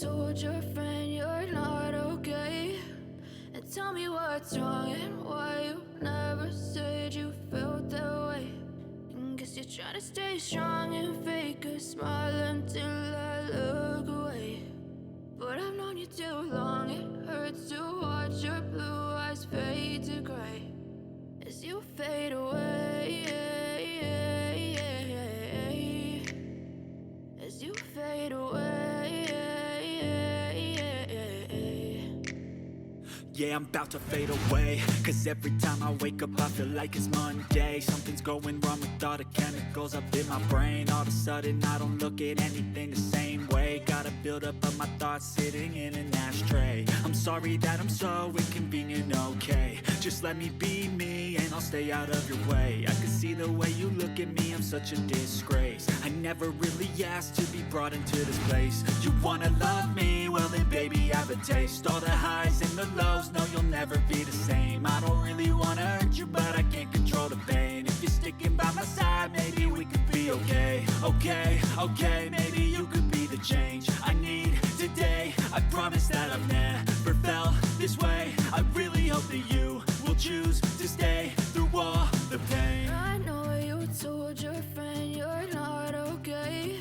told your friend you're not okay, and tell me what's wrong and why you never said you felt that way. And guess you're trying to stay strong and fake a smile until I look away. But I've known you too long, it hurts to watch your blue eyes fade to gray as you fade away, as you fade away. Yeah, I'm about to fade away, cause every time I wake up I feel like it's Monday. Something's going wrong with all the chemicals up in my brain. All of a sudden I don't look at anything the same way. Gotta build up of my thoughts sitting in an ashtray. I'm sorry that I'm so inconvenient, okay. Just let me be me and I'll stay out of your way. I can see the way you look at me, I'm such a disgrace. I never really asked to be brought into this place. You wanna love me? Well then baby have a taste. All the highs and the lows, no you'll never be the same. I don't really wanna hurt you but I can't control the pain. If you're sticking by my side maybe we could be okay. Okay, maybe you could be the change I need today. I promise that I've never felt this way. I really hope that you will choose to stay through all the pain. I know you told your friend you're not okay,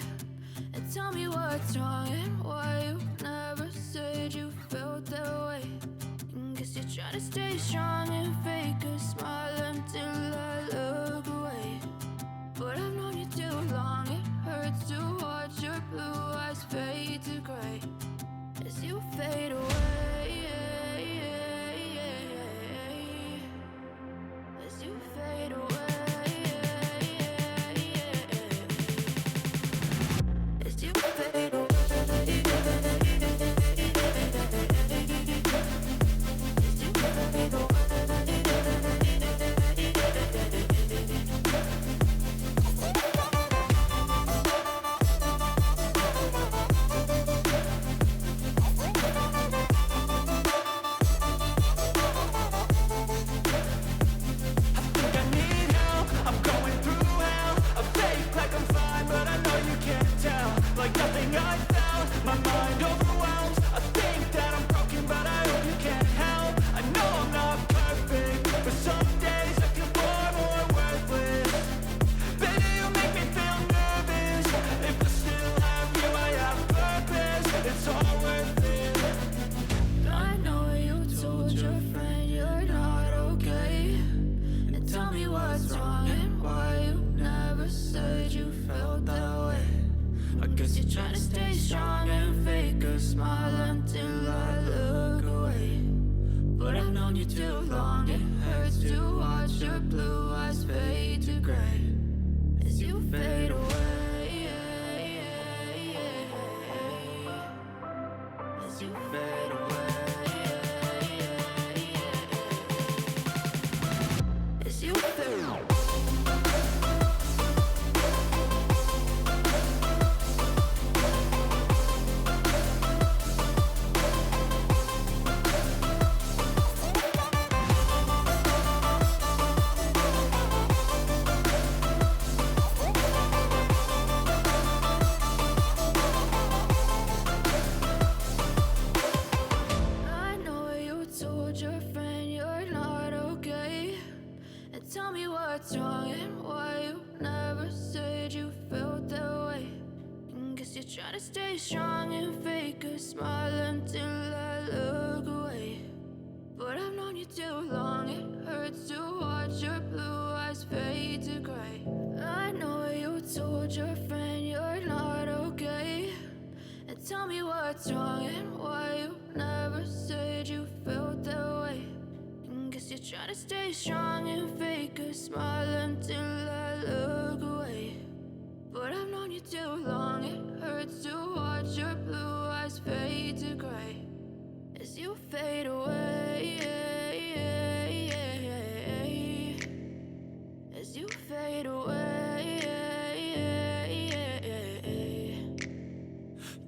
and tell me what's wrong and why you never said you felt that way. And guess you're trying to stay strong and fake a smile until I look away. But I've known you too long, it hurts to watch your blue eyes fade to gray as you fade away, as you fade away, as you fade away.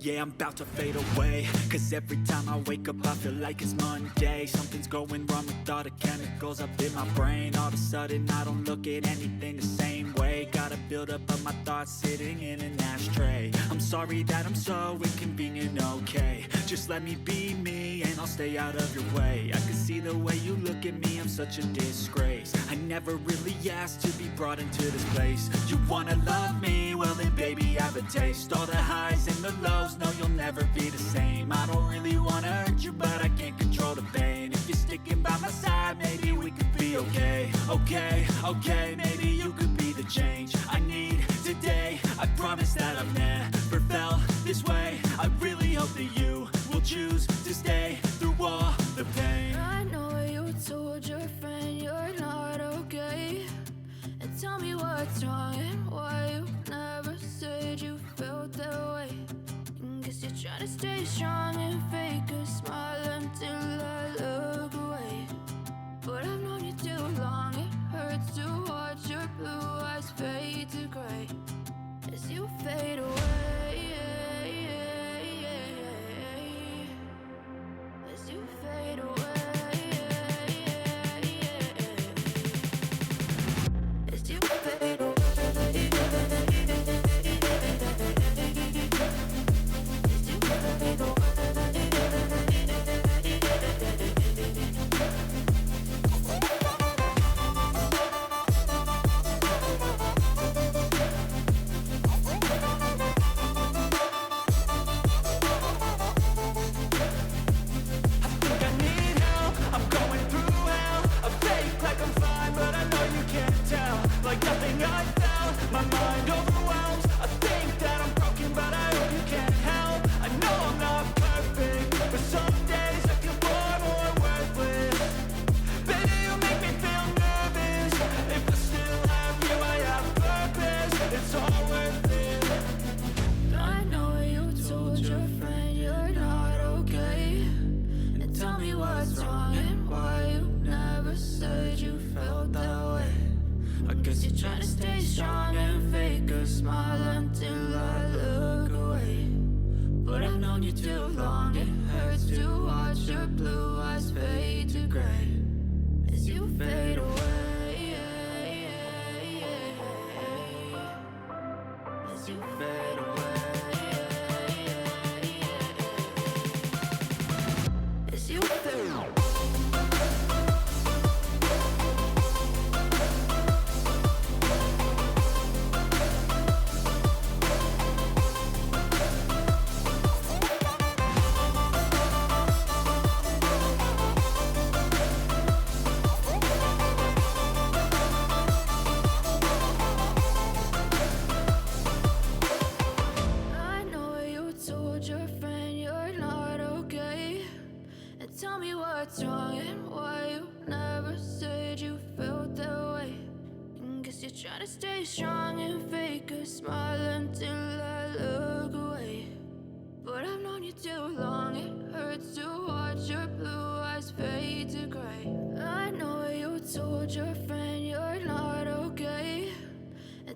Yeah, I'm about to fade away, 'cause every time I wake up I feel like it's Monday. Something's going wrong with all the chemicals up in my brain. All of a sudden I don't look at anything the same way. Gotta build up of my thoughts sitting in an ashtray. I'm sorry that I'm so inconvenient, okay. Just let me be me and I'll stay out of your way. I can see the way you look at me, I'm such a disgrace. I never really asked to be brought into this place. You wanna love me? Well then baby, have a taste. All the highs and the lows, no, you'll never be the same. I don't really wanna hurt you, but I can't control the pain. If you're sticking by my side, maybe we could be okay. Okay, maybe you could be the change I need today. I promise that I've never felt this way. I really hope that you will choose to stay through all the pain. I know you told your friend you're not okay, and tell me what's wrong and why you never said you felt that way. Guess you're trying to stay strong and fake a smile until I look away. But I've known you too long, it hurts to watch your blue eyes fade to gray as you fade away. As you fade away. As you fade away.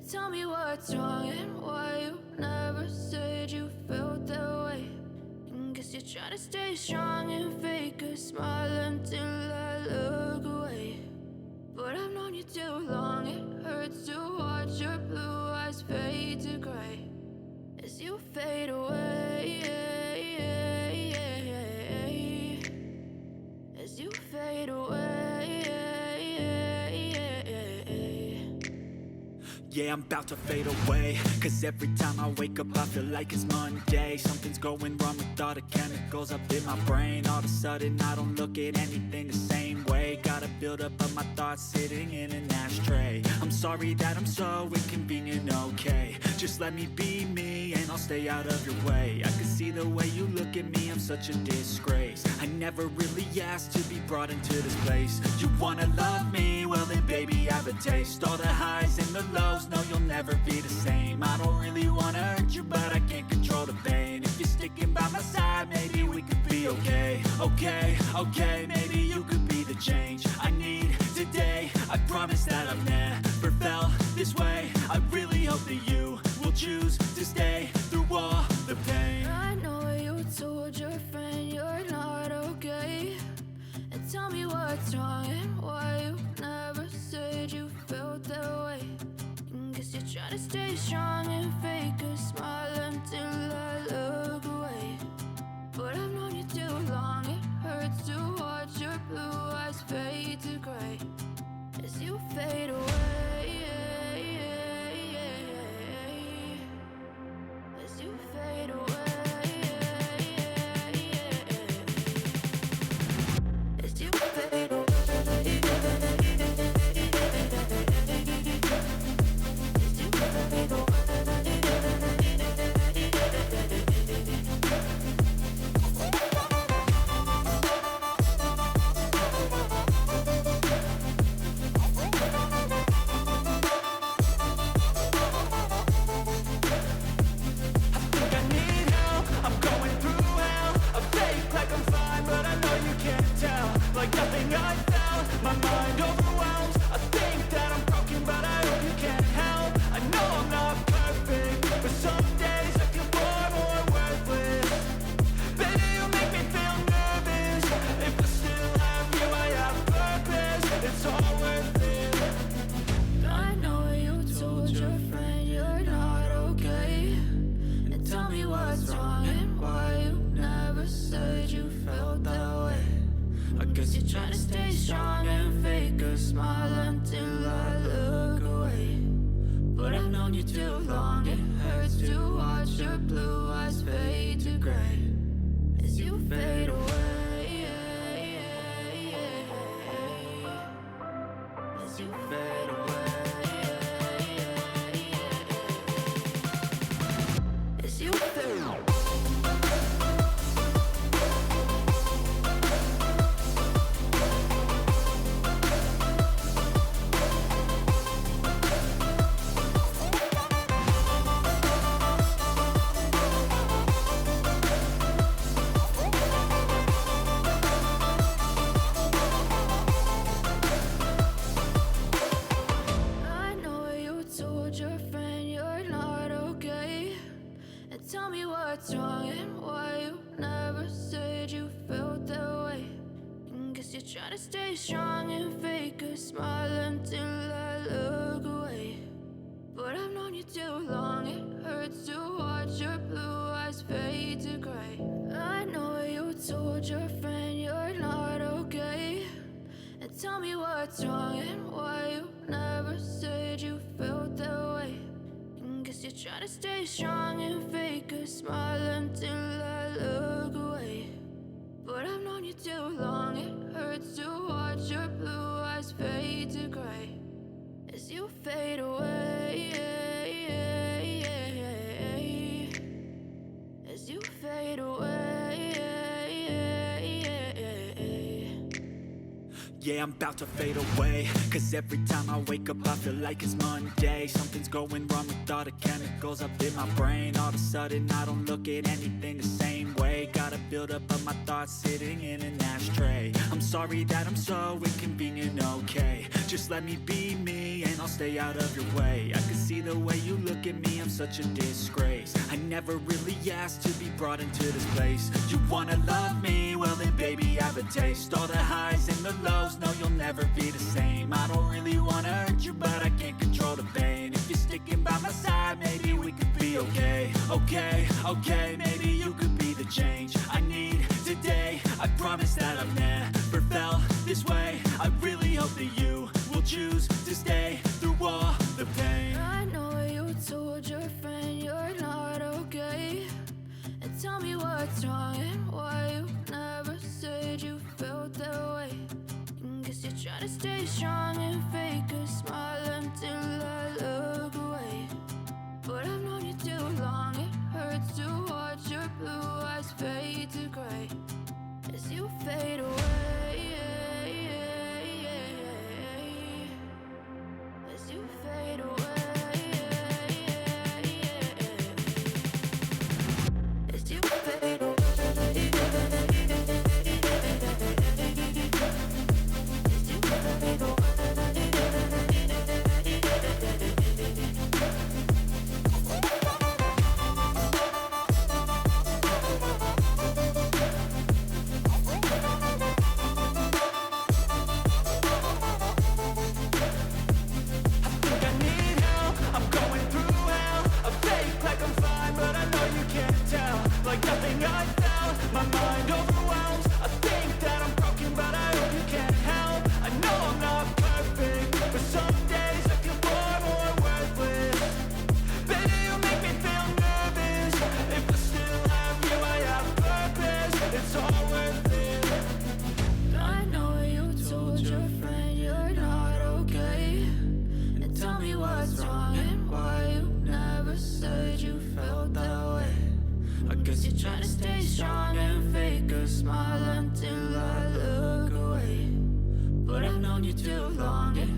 Tell me what's wrong and why you never said you felt that way. Guess you're trying to stay strong and fake a smile until I look away. But I've known you too long, it hurts to watch your blue eyes fade to gray as you fade away. As you fade away. Yeah, I'm about to fade away, 'cause every time I wake up I feel like it's Monday. Something's going wrong with all the chemicals up in my brain. All of a sudden I don't look at anything the same way. Gotta build up of my thoughts sitting in an ashtray. I'm sorry that I'm so inconvenient, okay. Just let me be me and I'll stay out of your way. I can see the way you look at me, I'm such a disgrace. I never really asked to be brought into this place. You wanna love me? Well then baby, have a taste. All the highs and the lows, no, you'll never be the same. I don't really wanna hurt you, but I can't control the pain. If you're sticking by my side, maybe we could be okay. Okay, maybe you could be the change I need today. I promise that I've never felt this way. I really hope that you will choose to stay through all the pain. try to stay strong and fake a smile until I look away. But I've known you too long, it hurts to watch your blue eyes fade to gray as you fade away. As you fade away. As you fade away. Trying to stay strong and fake a smile until I look away. But I've known you too long, it hurts to watch your blue eyes fade to gray as you fade away. As you fade away. As you fade away. Tell me what's wrong and why you never said you felt that way. And guess you're trying to stay strong and fake a smile until I look away. But I've known you too long, it hurts to watch your blue eyes fade to gray. I know you told your friend you're not okay. And tell me what's wrong and why you never said you felt that way. Guess you're trying to stay strong and fake a smile until I look away. But I've known you too long, it hurts to watch your blue eyes fade to gray as you fade away. As you fade away. Yeah, I'm about to fade away, cause every time I wake up I feel like it's Monday. Something's going wrong with all the chemicals up in my brain. All of a sudden I don't look at anything the same way. Gotta build up of my thoughts sitting in an ashtray. I'm sorry that I'm so inconvenient, okay. Just let me be me and I'll stay out of your way. I can see the way you look at me, I'm such a disgrace. I never really asked to be brought into this place. You wanna love me? Well then baby have a taste. All the highs and the lows, no you'll never be the same. I don't really wanna hurt you but I can't control the pain. If you're sticking by my side, maybe we could be okay. Okay, maybe you could be the change I need today. I promise that I've never felt this way. I really hope that you will choose to stay through all the pain. I know you told your friend you're not okay. And tell me what's wrong and why you never said you felt that way. And guess you're trying to stay strong and fake a smile until I look away. But I've known you too long, it hurts to watch your blue eyes fade to gray as you fade away. As you fade away. As you fade away. My mind overwhelms, I think that I'm broken, but I hope you can't help. I know I'm not perfect, but some days I feel far more worthless. Baby, you make me feel nervous. If I still have you, I have purpose. It's all worth it. I know you told your friend you're not okay, and tell me what's wrong and why you never said you felt that way. I guess you're trying to stay strong and fake a smile until I look away. But I've known you too long and